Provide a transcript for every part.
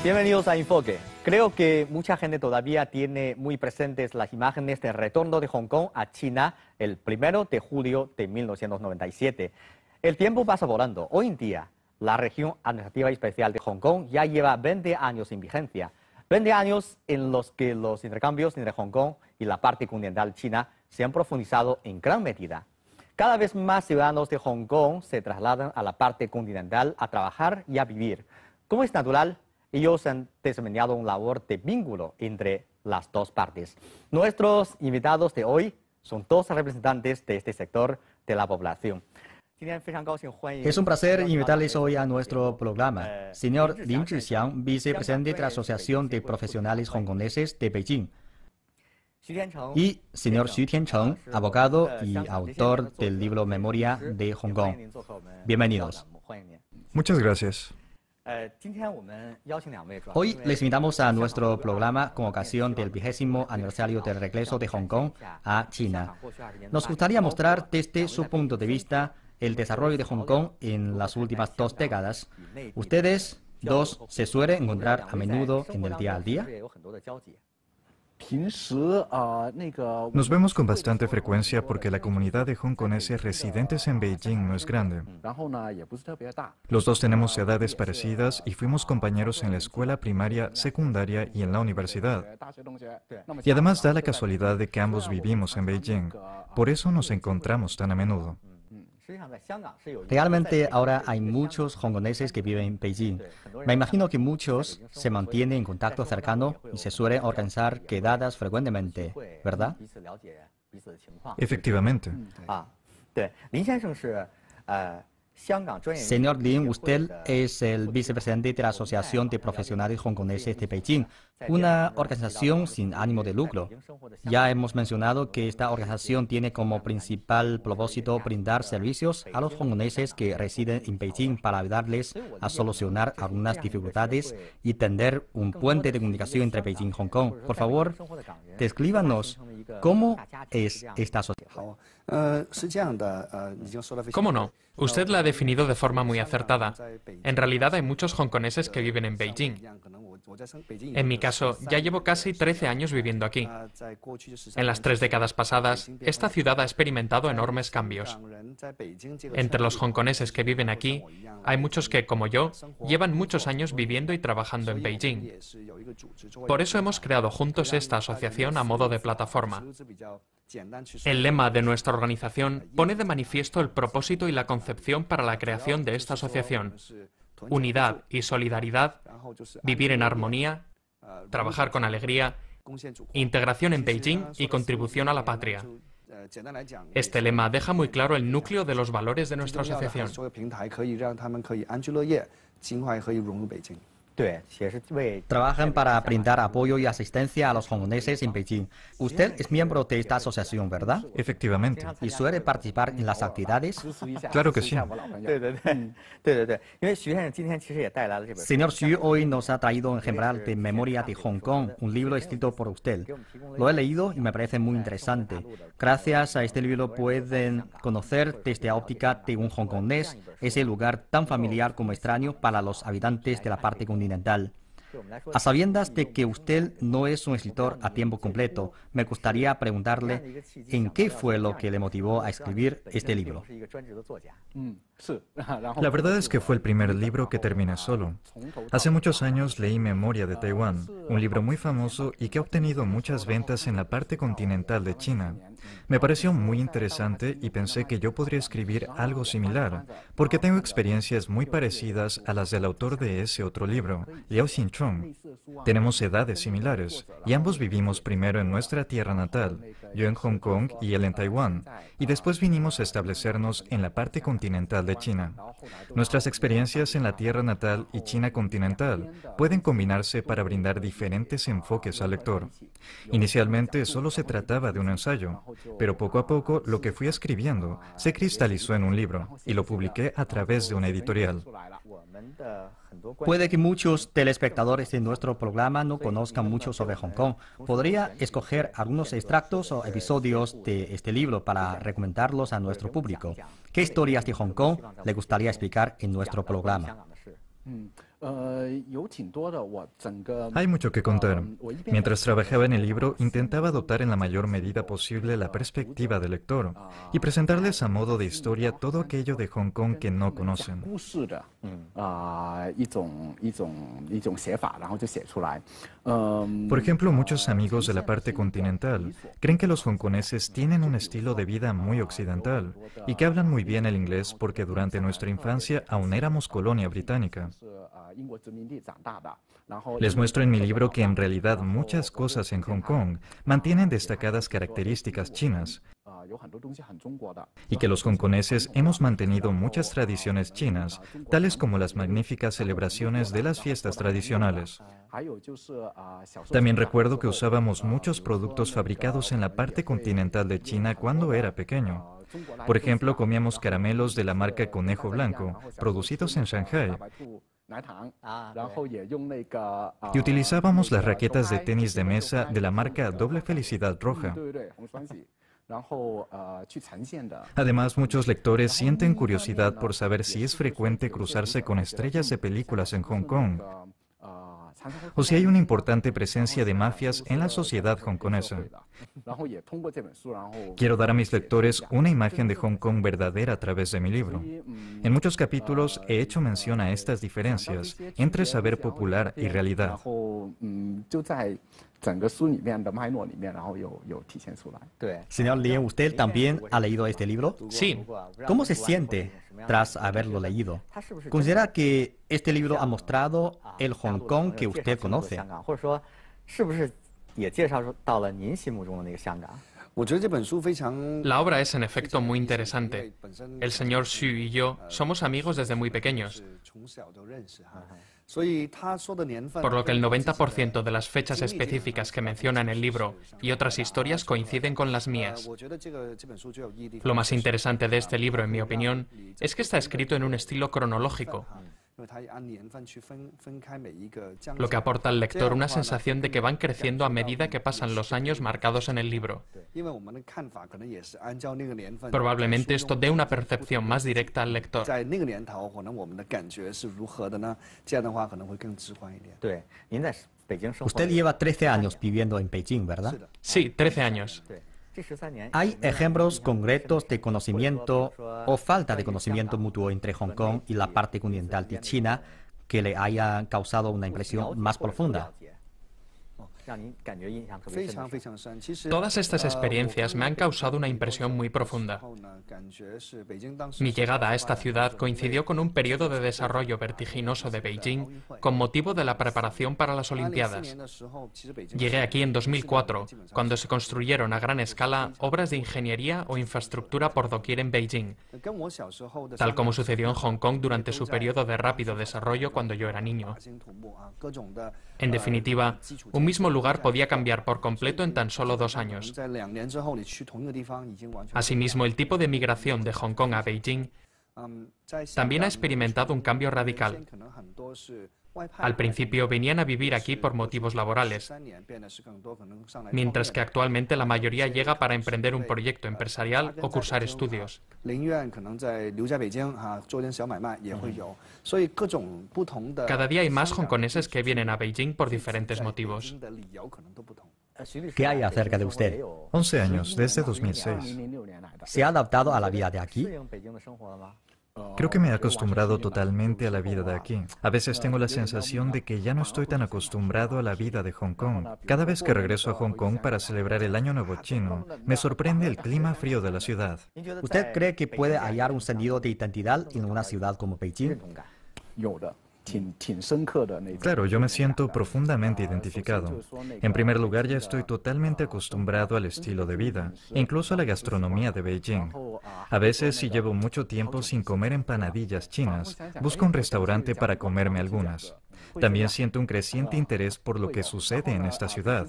Bienvenidos a Enfoque. Creo que mucha gente todavía tiene muy presentes las imágenes del retorno de Hong Kong a China el 1 de julio de 1997. El tiempo pasa volando. Hoy en día, la región administrativa especial de Hong Kong ya lleva 20 años en vigencia. 20 años en los que los intercambios entre Hong Kong y la parte continental china se han profundizado en gran medida. Cada vez más ciudadanos de Hong Kong se trasladan a la parte continental a trabajar y a vivir. Como es natural, ellos han desempeñado una labor de vínculo entre las dos partes. Nuestros invitados de hoy son dos representantes de este sector de la población. Es un placer invitarles hoy a nuestro programa. Señor Lin Zhixiang, vicepresidente de la Asociación de Profesionales Hongkoneses de Beijing. Y señor Xu Tiancheng, abogado y autor del libro Memoria de Hong Kong. Bienvenidos. Muchas gracias. Hoy les invitamos a nuestro programa con ocasión del 20º aniversario del regreso de Hong Kong a China. Nos gustaría mostrar desde su punto de vista el desarrollo de Hong Kong en las últimas 2 décadas. Ustedes dos se suelen encontrar a menudo en el día a día. Nos vemos con bastante frecuencia porque la comunidad de hongkoneses residentes en Beijing no es grande. Los dos tenemos edades parecidas y fuimos compañeros en la escuela primaria, secundaria y en la universidad. Y además da la casualidad de que ambos vivimos en Beijing. Por eso nos encontramos tan a menudo. Realmente ahora hay muchos hongkoneses que viven en Beijing. Me imagino que muchos se mantienen en contacto cercano y se suelen organizar quedadas frecuentemente, ¿verdad? Efectivamente. Señor Lin, usted es el vicepresidente de la Asociación de Profesionales Hongkoneses de Beijing, una organización sin ánimo de lucro. Ya hemos mencionado que esta organización tiene como principal propósito brindar servicios a los hongkoneses que residen en Beijing para ayudarles a solucionar algunas dificultades y tender un puente de comunicación entre Beijing y Hong Kong. Por favor, descríbanos cómo es esta asociación. ¿Cómo no? Usted la ha definido de forma muy acertada. En realidad hay muchos hongkoneses que viven en Beijing. En mi caso, ya llevo casi 13 años viviendo aquí. En las 3 décadas pasadas, esta ciudad ha experimentado enormes cambios. Entre los hongkoneses que viven aquí, hay muchos que, como yo, llevan muchos años viviendo y trabajando en Beijing. Por eso hemos creado juntos esta asociación a modo de plataforma. El lema de nuestra organización pone de manifiesto el propósito y la concepción para la creación de esta asociación. Unidad y solidaridad, vivir en armonía, trabajar con alegría, integración en Beijing y contribución a la patria. Este lema deja muy claro el núcleo de los valores de nuestra asociación. Trabajan para brindar apoyo y asistencia a los hongkoneses en Beijing. Usted es miembro de esta asociación, ¿verdad? Efectivamente. ¿Y suele participar en las actividades? Claro que sí. Señor Xu hoy nos ha traído un ejemplar de Memoria de Hong Kong, un libro escrito por usted. Lo he leído y me parece muy interesante. Gracias a este libro pueden conocer desde la óptica de un hongkonés ese lugar tan familiar como extraño para los habitantes de la parte continental. A sabiendas de que usted no es un escritor a tiempo completo, me gustaría preguntarle en qué fue lo que le motivó a escribir este libro. La verdad es que fue el primer libro que terminé solo. Hace muchos años leí Memoria de Taiwán, un libro muy famoso y que ha obtenido muchas ventas en la parte continental de China. Me pareció muy interesante y pensé que yo podría escribir algo similar, porque tengo experiencias muy parecidas a las del autor de ese otro libro, Liao Xinchong. Tenemos edades similares y ambos vivimos primero en nuestra tierra natal, yo en Hong Kong y él en Taiwán, y después vinimos a establecernos en la parte continental de China. Nuestras experiencias en la tierra natal y China continental pueden combinarse para brindar diferentes enfoques al lector. Inicialmente solo se trataba de un ensayo, pero poco a poco lo que fui escribiendo se cristalizó en un libro y lo publiqué a través de una editorial. Puede que muchos telespectadores de nuestro programa no conozcan mucho sobre Hong Kong. ¿Podría escoger algunos extractos o episodios de este libro para recomendarlos a nuestro público? ¿Qué historias de Hong Kong le gustaría explicar en nuestro programa? Hay mucho que contar. Mientras trabajaba en el libro, intentaba adoptar en la mayor medida posible la perspectiva del lector y presentarles a modo de historia todo aquello de Hong Kong que no conocen. Por ejemplo, muchos amigos de la parte continental creen que los hongkoneses tienen un estilo de vida muy occidental y que hablan muy bien el inglés porque durante nuestra infancia aún éramos colonia británica. Les muestro en mi libro que en realidad muchas cosas en Hong Kong mantienen destacadas características chinas y que los hongkoneses hemos mantenido muchas tradiciones chinas, tales como las magníficas celebraciones de las fiestas tradicionales. También recuerdo que usábamos muchos productos fabricados en la parte continental de China cuando era pequeño. Por ejemplo, comíamos caramelos de la marca Conejo Blanco, producidos en Shanghái. Y utilizábamos las raquetas de tenis de mesa de la marca Doble Felicidad Roja. Además, muchos lectores sienten curiosidad por saber si es frecuente cruzarse con estrellas de películas en Hong Kong, o si hay una importante presencia de mafias en la sociedad hongkonesa. Quiero dar a mis lectores una imagen de Hong Kong verdadera a través de mi libro. En muchos capítulos he hecho mención a estas diferencias entre saber popular y realidad. Señor Lien, ¿usted también ha leído este libro? Sí. ¿Cómo se siente tras haberlo leído? ¿Considera que este libro ha mostrado el Hong Kong que usted conoce? La obra es en efecto muy interesante. El señor Xu y yo somos amigos desde muy pequeños, por lo que el 90% de las fechas específicas que menciona en el libro y otras historias coinciden con las mías. Lo más interesante de este libro, en mi opinión, es que está escrito en un estilo cronológico, lo que aporta al lector una sensación de que van creciendo a medida que pasan los años marcados en el libro. Probablemente esto dé una percepción más directa al lector. Usted lleva 13 años viviendo en Beijing, ¿verdad? Sí, 13 años. ¿Hay ejemplos concretos de conocimiento o falta de conocimiento mutuo entre Hong Kong y la parte continental de China que le haya causado una impresión más profunda? Todas estas experiencias me han causado una impresión muy profunda. Mi llegada a esta ciudad coincidió con un periodo de desarrollo vertiginoso de Beijing con motivo de la preparación para las Olimpiadas. Llegué aquí en 2004, cuando se construyeron a gran escala obras de ingeniería o infraestructura por doquier en Beijing, tal como sucedió en Hong Kong durante su periodo de rápido desarrollo cuando yo era niño. En definitiva, un mismo lugar podía cambiar por completo en tan solo 2 años. Asimismo, el tipo de migración de Hong Kong a Beijing también ha experimentado un cambio radical. Al principio venían a vivir aquí por motivos laborales, mientras que actualmente la mayoría llega para emprender un proyecto empresarial o cursar estudios. Cada día hay más hongkoneses que vienen a Beijing por diferentes motivos. ¿Qué hay acerca de usted? 11 años, desde 2006. ¿Se ha adaptado a la vida de aquí? Creo que me he acostumbrado totalmente a la vida de aquí. A veces tengo la sensación de que ya no estoy tan acostumbrado a la vida de Hong Kong. Cada vez que regreso a Hong Kong para celebrar el Año Nuevo Chino, me sorprende el clima frío de la ciudad. ¿Usted cree que puede hallar un sentido de identidad en una ciudad como Beijing? Claro, yo me siento profundamente identificado. En primer lugar, ya estoy totalmente acostumbrado al estilo de vida, e incluso a la gastronomía de Beijing. A veces, si llevo mucho tiempo sin comer empanadillas chinas, busco un restaurante para comerme algunas. También siento un creciente interés por lo que sucede en esta ciudad.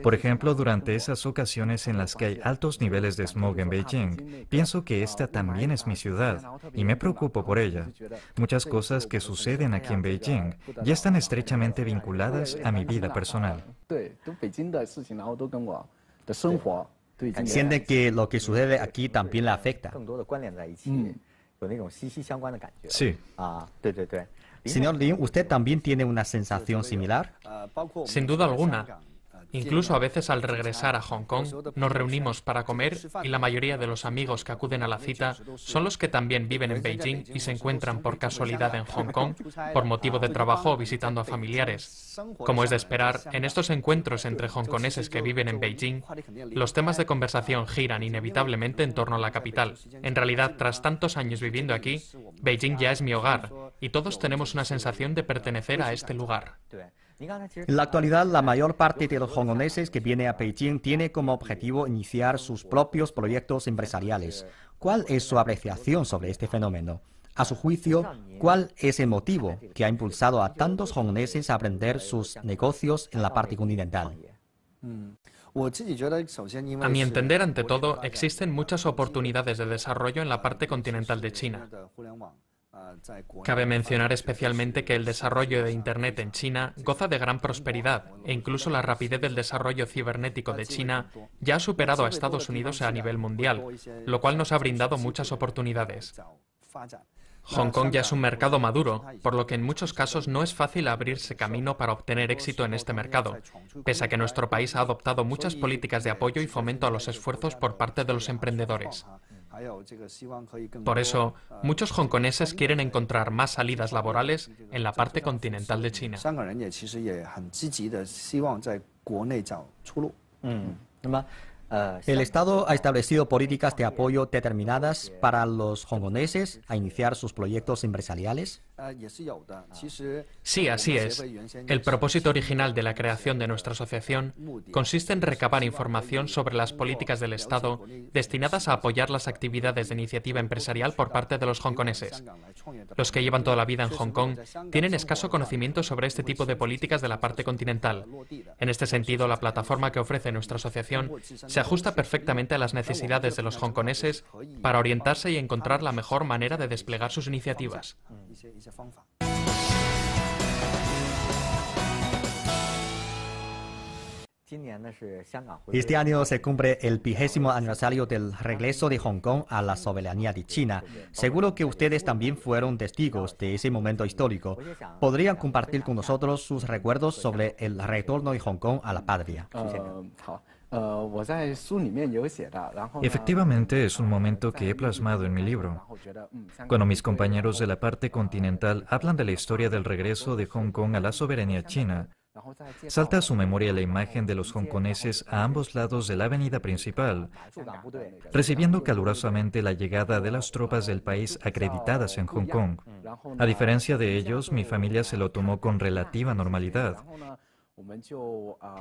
Por ejemplo, durante esas ocasiones en las que hay altos niveles de smog en Beijing, pienso que esta también es mi ciudad y me preocupo por ella. Muchas cosas que suceden aquí en Beijing ya están estrechamente vinculadas a mi vida personal. ¿Siente que lo que sucede aquí también le afecta? Sí. Señor Lin, ¿usted también tiene una sensación similar? Sin duda alguna. Incluso a veces al regresar a Hong Kong nos reunimos para comer y la mayoría de los amigos que acuden a la cita son los que también viven en Beijing y se encuentran por casualidad en Hong Kong por motivo de trabajo o visitando a familiares. Como es de esperar, en estos encuentros entre hongkoneses que viven en Beijing, los temas de conversación giran inevitablemente en torno a la capital. En realidad, tras tantos años viviendo aquí, Beijing ya es mi hogar y todos tenemos una sensación de pertenecer a este lugar. En la actualidad, la mayor parte de los hongkoneses que vienen a Beijing tiene como objetivo iniciar sus propios proyectos empresariales. ¿Cuál es su apreciación sobre este fenómeno? A su juicio, ¿cuál es el motivo que ha impulsado a tantos hongkoneses a aprender sus negocios en la parte continental? A mi entender, ante todo, existen muchas oportunidades de desarrollo en la parte continental de China. Cabe mencionar especialmente que el desarrollo de Internet en China goza de gran prosperidad e incluso la rapidez del desarrollo cibernético de China ya ha superado a Estados Unidos a nivel mundial, lo cual nos ha brindado muchas oportunidades. Hong Kong ya es un mercado maduro, por lo que en muchos casos no es fácil abrirse camino para obtener éxito en este mercado, pese a que nuestro país ha adoptado muchas políticas de apoyo y fomento a los esfuerzos por parte de los emprendedores. Por eso, muchos hongkoneses quieren encontrar más salidas laborales en la parte continental de China. ¿El Estado ha establecido políticas de apoyo determinadas para los hongkoneses a iniciar sus proyectos empresariales? Sí, así es. El propósito original de la creación de nuestra asociación consiste en recabar información sobre las políticas del Estado destinadas a apoyar las actividades de iniciativa empresarial por parte de los hongkoneses. Los que llevan toda la vida en Hong Kong tienen escaso conocimiento sobre este tipo de políticas de la parte continental. En este sentido, la plataforma que ofrece nuestra asociación se ajusta perfectamente a las necesidades de los hongkoneses para orientarse y encontrar la mejor manera de desplegar sus iniciativas. Este año se cumple el 20º aniversario del regreso de Hong Kong a la soberanía de China. Seguro que ustedes también fueron testigos de ese momento histórico. ¿Podrían compartir con nosotros sus recuerdos sobre el retorno de Hong Kong a la patria? Efectivamente, es un momento que he plasmado en mi libro. Cuando mis compañeros de la parte continental hablan de la historia del regreso de Hong Kong a la soberanía china, salta a su memoria la imagen de los hongkoneses a ambos lados de la avenida principal, recibiendo calurosamente la llegada de las tropas del país acreditadas en Hong Kong. A diferencia de ellos, mi familia se lo tomó con relativa normalidad.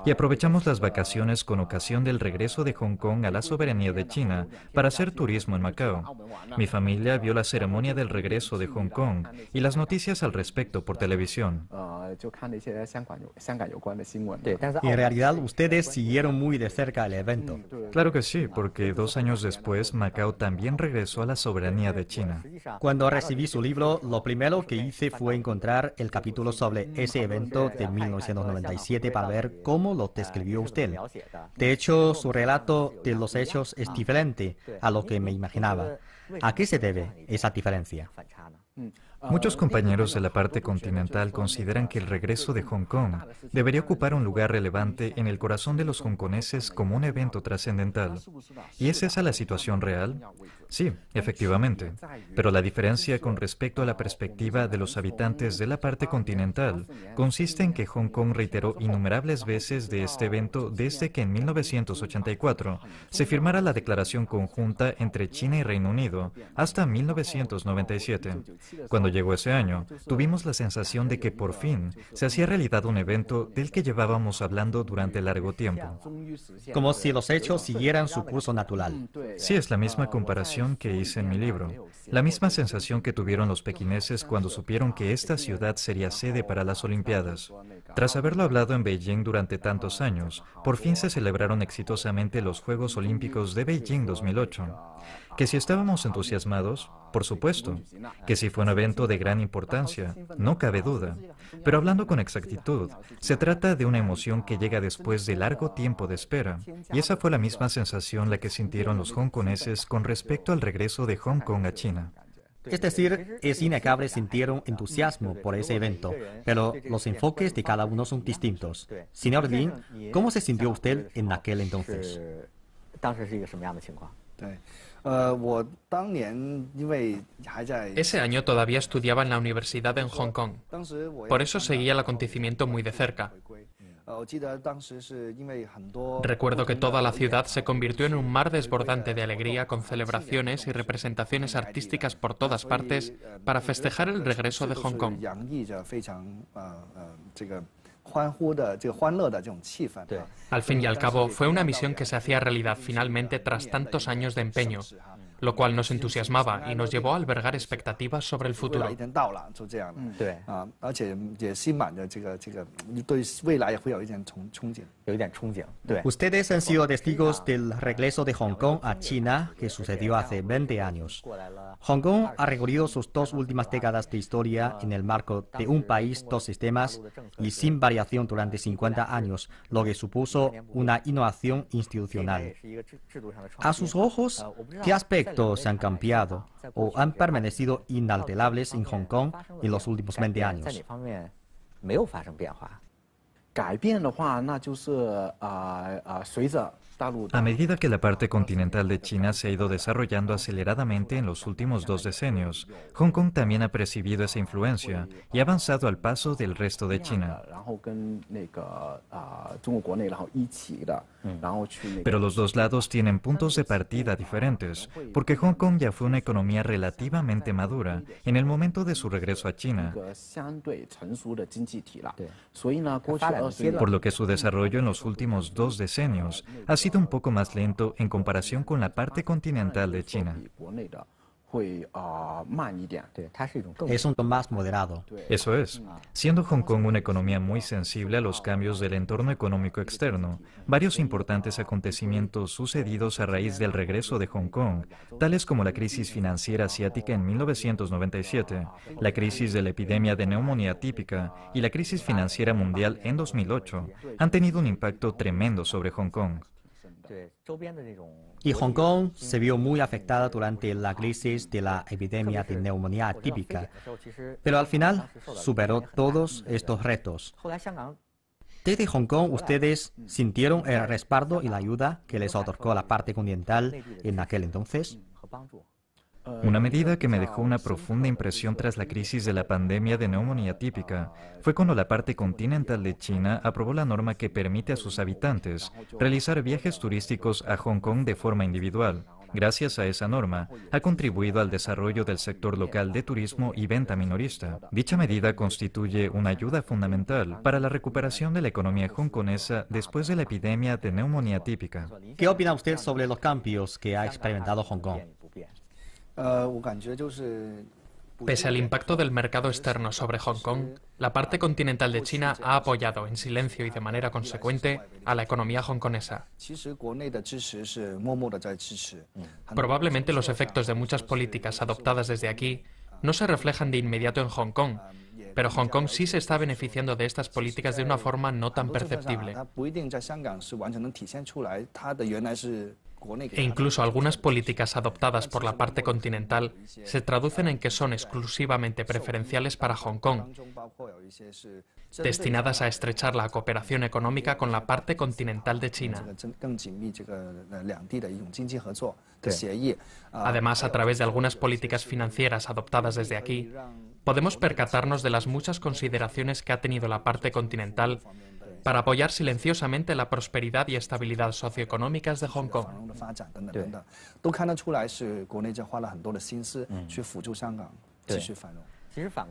Y aprovechamos las vacaciones con ocasión del regreso de Hong Kong a la soberanía de China para hacer turismo en Macao. Mi familia vio la ceremonia del regreso de Hong Kong y las noticias al respecto por televisión. Y en realidad, ustedes siguieron muy de cerca el evento. Claro que sí, porque 2 años después Macao también regresó a la soberanía de China. Cuando recibí su libro, lo primero que hice fue encontrar el capítulo sobre ese evento de 1997 para ver cómo lo describió usted. De hecho, su relato de los hechos es diferente a lo que me imaginaba. ¿A qué se debe esa diferencia? Muchos compañeros de la parte continental consideran que el regreso de Hong Kong debería ocupar un lugar relevante en el corazón de los hongkoneses como un evento trascendental. ¿Y es esa la situación real? Sí, efectivamente. Pero la diferencia con respecto a la perspectiva de los habitantes de la parte continental consiste en que Hong Kong reiteró innumerables veces de este evento desde que en 1984 se firmara la declaración conjunta entre China y Reino Unido hasta 1997. Cuando llegó ese año, tuvimos la sensación de que por fin se hacía realidad un evento del que llevábamos hablando durante largo tiempo. Como si los hechos siguieran su curso natural. Sí, es la misma comparación que hice en mi libro. La misma sensación que tuvieron los pequineses cuando supieron que esta ciudad sería sede para las Olimpiadas. Tras haberlo hablado en Beijing durante tantos años, por fin se celebraron exitosamente los Juegos Olímpicos de Beijing 2008. Que si estábamos entusiasmados, por supuesto. Que si fue un evento de gran importancia, no cabe duda. Pero hablando con exactitud, se trata de una emoción que llega después de largo tiempo de espera. Y esa fue la misma sensación la que sintieron los hongkoneses con respecto al regreso de Hong Kong a China. Es decir, es innegable sentir un entusiasmo por ese evento, pero los enfoques de cada uno son distintos. Señor Lin, ¿cómo se sintió usted en aquel entonces? Ese año todavía estudiaba en la universidad en Hong Kong. Por eso seguía el acontecimiento muy de cerca. Recuerdo que toda la ciudad se convirtió en un mar desbordante de alegría con celebraciones y representaciones artísticas por todas partes para festejar el regreso de Hong Kong. Al fin y al cabo, fue una misión que se hacía realidad finalmente tras tantos años de empeño, lo cual nos entusiasmaba y nos llevó a albergar expectativas sobre el futuro. Ustedes han sido testigos del regreso de Hong Kong a China que sucedió hace 20 años. Hong Kong ha recorrido sus 2 últimas décadas de historia en el marco de un país, 2 sistemas y sin variación durante 50 años, lo que supuso una innovación institucional. A sus ojos, ¿qué aspectos han cambiado o han permanecido inalterables en Hong Kong en los últimos 20 años? A medida que la parte continental de China se ha ido desarrollando aceleradamente en los últimos 2 decenios, Hong Kong también ha percibido esa influencia y ha avanzado al paso del resto de China. Pero los 2 lados tienen puntos de partida diferentes, porque Hong Kong ya fue una economía relativamente madura en el momento de su regreso a China, por lo que su desarrollo en los últimos 2 decenios ha sido un poco más lento en comparación con la parte continental de China. Es un tono más moderado. Eso es. Siendo Hong Kong una economía muy sensible a los cambios del entorno económico externo, varios importantes acontecimientos sucedidos a raíz del regreso de Hong Kong, tales como la crisis financiera asiática en 1997, la crisis de la epidemia de neumonía típica y la crisis financiera mundial en 2008, han tenido un impacto tremendo sobre Hong Kong. Y Hong Kong se vio muy afectada durante la crisis de la epidemia de neumonía atípica, pero al final superó todos estos retos. Desde Hong Kong, ¿ustedes sintieron el respaldo y la ayuda que les otorgó la parte continental en aquel entonces? Una medida que me dejó una profunda impresión tras la crisis de la pandemia de neumonía típica fue cuando la parte continental de China aprobó la norma que permite a sus habitantes realizar viajes turísticos a Hong Kong de forma individual. Gracias a esa norma, ha contribuido al desarrollo del sector local de turismo y venta minorista. Dicha medida constituye una ayuda fundamental para la recuperación de la economía hongkonesa después de la epidemia de neumonía típica. ¿Qué opina usted sobre los cambios que ha experimentado Hong Kong? Pese al impacto del mercado externo sobre Hong Kong, la parte continental de China ha apoyado en silencio y de manera consecuente a la economía hongkonesa. Probablemente los efectos de muchas políticas adoptadas desde aquí no se reflejan de inmediato en Hong Kong, pero Hong Kong sí se está beneficiando de estas políticas de una forma no tan perceptible. E incluso algunas políticas adoptadas por la parte continental se traducen en que son exclusivamente preferenciales para Hong Kong, destinadas a estrechar la cooperación económica con la parte continental de China. Además, a través de algunas políticas financieras adoptadas desde aquí, podemos percatarnos de las muchas consideraciones que ha tenido la parte continental para apoyar silenciosamente la prosperidad y estabilidad socioeconómicas de Hong Kong.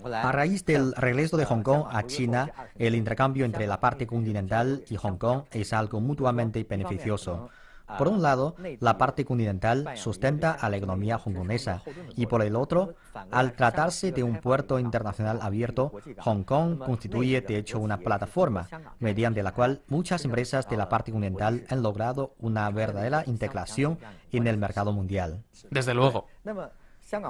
A raíz del regreso de Hong Kong a China, el intercambio entre la parte continental y Hong Kong es algo mutuamente beneficioso. Por un lado, la parte continental sustenta a la economía hongkonesa y por el otro, al tratarse de un puerto internacional abierto, Hong Kong constituye de hecho una plataforma mediante la cual muchas empresas de la parte continental han logrado una verdadera integración en el mercado mundial. Desde luego.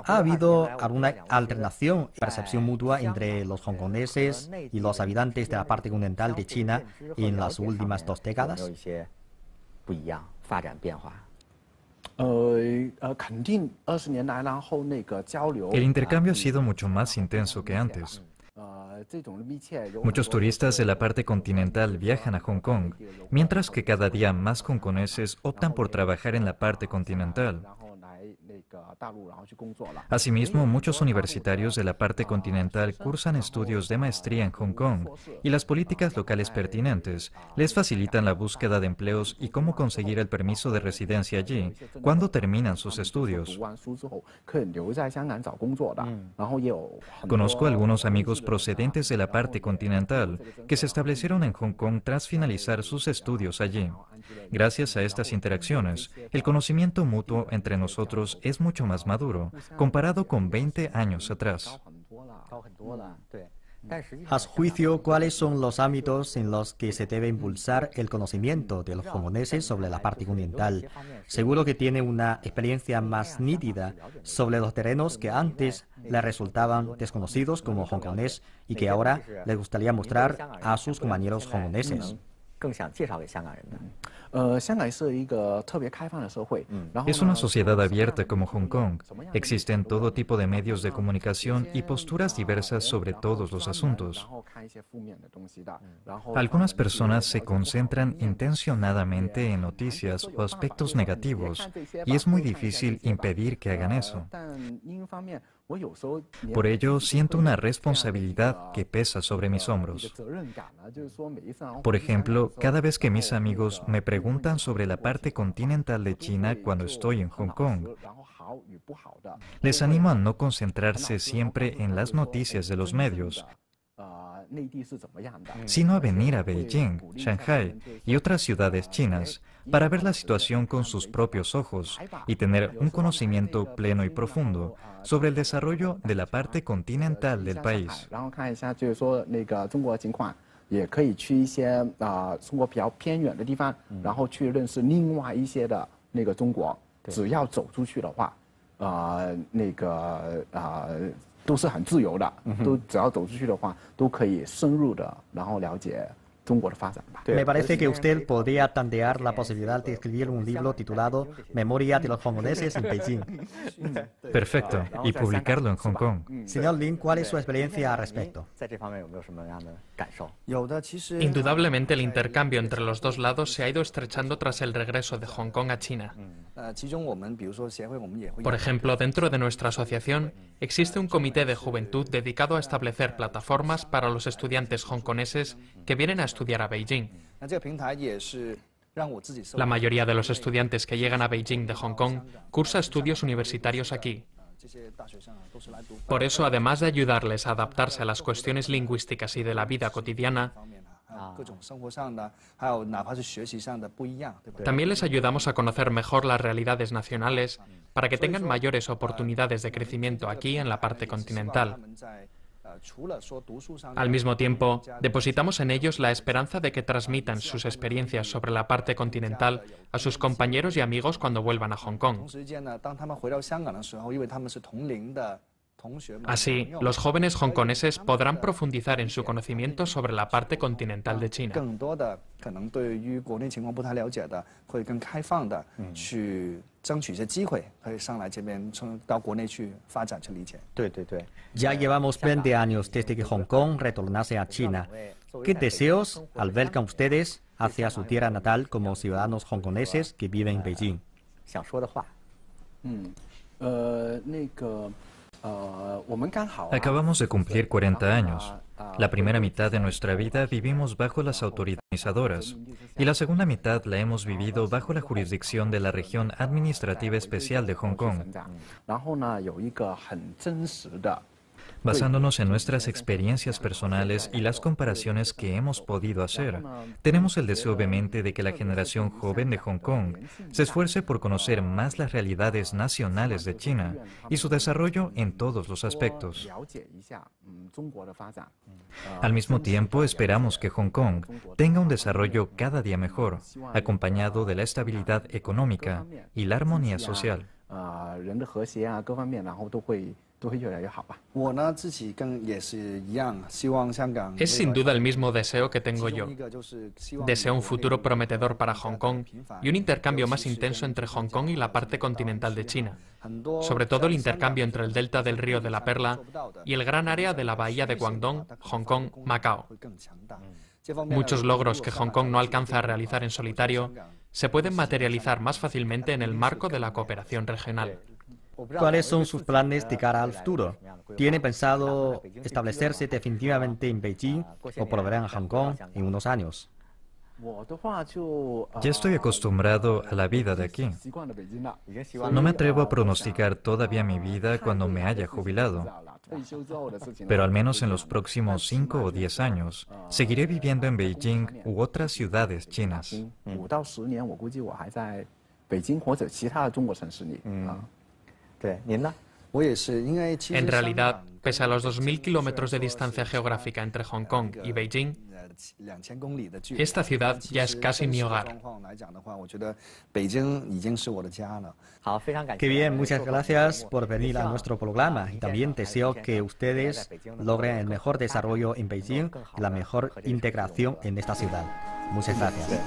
¿Ha habido alguna alternación y percepción mutua entre los hongkoneses y los habitantes de la parte continental de China en las últimas 2 décadas? El intercambio ha sido mucho más intenso que antes. Muchos turistas de la parte continental viajan a Hong Kong, mientras que cada día más hongkoneses optan por trabajar en la parte continental. Asimismo, muchos universitarios de la parte continental cursan estudios de maestría en Hong Kong y las políticas locales pertinentes les facilitan la búsqueda de empleos y cómo conseguir el permiso de residencia allí cuando terminan sus estudios. Conozco algunos amigos procedentes de la parte continental que se establecieron en Hong Kong tras finalizar sus estudios allí. Gracias a estas interacciones, el conocimiento mutuo entre nosotros es mucho más maduro, comparado con 20 años atrás. A su juicio, ¿cuáles son los ámbitos en los que se debe impulsar el conocimiento de los hongkoneses sobre la parte continental? Seguro que tiene una experiencia más nítida sobre los terrenos que antes le resultaban desconocidos como hongkonés y que ahora le gustaría mostrar a sus compañeros hongkoneses. Es una sociedad abierta como Hong Kong. Existen todo tipo de medios de comunicación y posturas diversas sobre todos los asuntos. Algunas personas se concentran intencionadamente en noticias o aspectos negativos y es muy difícil impedir que hagan eso. Por ello, siento una responsabilidad que pesa sobre mis hombros. Por ejemplo, cada vez que mis amigos me preguntan sobre la parte continental de China cuando estoy en Hong Kong, les animo a no concentrarse siempre en las noticias de los medios, sino a venir a Beijing, Shanghái y otras ciudades chinas para ver la situación con sus propios ojos y tener un conocimiento pleno y profundo sobre el desarrollo de la parte continental del país. Me parece que usted podría tantear la posibilidad de escribir un libro titulado Memoria de los hongkoneses en Beijing. Perfecto, y publicarlo en Hong Kong. Señor Lin, ¿cuál es su experiencia al respecto? Indudablemente el intercambio entre los dos lados se ha ido estrechando tras el regreso de Hong Kong a China. Por ejemplo, dentro de nuestra asociación existe un comité de juventud dedicado a establecer plataformas para los estudiantes hongkoneses que vienen a estudiar a Beijing. La mayoría de los estudiantes que llegan a Beijing de Hong Kong cursa estudios universitarios aquí. Por eso, además de ayudarles a adaptarse a las cuestiones lingüísticas y de la vida cotidiana, también les ayudamos a conocer mejor las realidades nacionales para que tengan mayores oportunidades de crecimiento aquí en la parte continental. Al mismo tiempo, depositamos en ellos la esperanza de que transmitan sus experiencias sobre la parte continental a sus compañeros y amigos cuando vuelvan a Hong Kong. Así, los jóvenes hongkoneses podrán profundizar en su conocimiento sobre la parte continental de China. Ya llevamos 20 años desde que Hong Kong retornase a China. ¿Qué deseos albergan ustedes hacia su tierra natal como ciudadanos hongkoneses que viven en Beijing? Acabamos de cumplir 40 años. La primera mitad de nuestra vida vivimos bajo las autoridades organizadoras y la segunda mitad la hemos vivido bajo la jurisdicción de la Región Administrativa Especial de Hong Kong. Basándonos en nuestras experiencias personales y las comparaciones que hemos podido hacer, tenemos el deseo vehemente de que la generación joven de Hong Kong se esfuerce por conocer más las realidades nacionales de China y su desarrollo en todos los aspectos. Al mismo tiempo, esperamos que Hong Kong tenga un desarrollo cada día mejor, acompañado de la estabilidad económica y la armonía social. Es sin duda el mismo deseo que tengo yo. Deseo un futuro prometedor para Hong Kong y un intercambio más intenso entre Hong Kong y la parte continental de China, sobre todo el intercambio entre el delta del río de la Perla y el gran área de la bahía de Guangdong, Hong Kong, Macao. Muchos logros que Hong Kong no alcanza a realizar en solitario se pueden materializar más fácilmente en el marco de la cooperación regional. ¿Cuáles son sus planes de cara al futuro? ¿Tiene pensado establecerse definitivamente en Beijing o volverá a Hong Kong en unos años? Ya estoy acostumbrado a la vida de aquí. No me atrevo a pronosticar todavía mi vida cuando me haya jubilado. Pero al menos en los próximos 5 o 10 años, seguiré viviendo en Beijing u otras ciudades chinas. En realidad, pese a los 2.000 kilómetros de distancia geográfica entre Hong Kong y Beijing, esta ciudad ya es casi mi hogar. Qué bien, muchas gracias por venir a nuestro programa y también deseo que ustedes logren el mejor desarrollo en Beijing y la mejor integración en esta ciudad. Muchas gracias.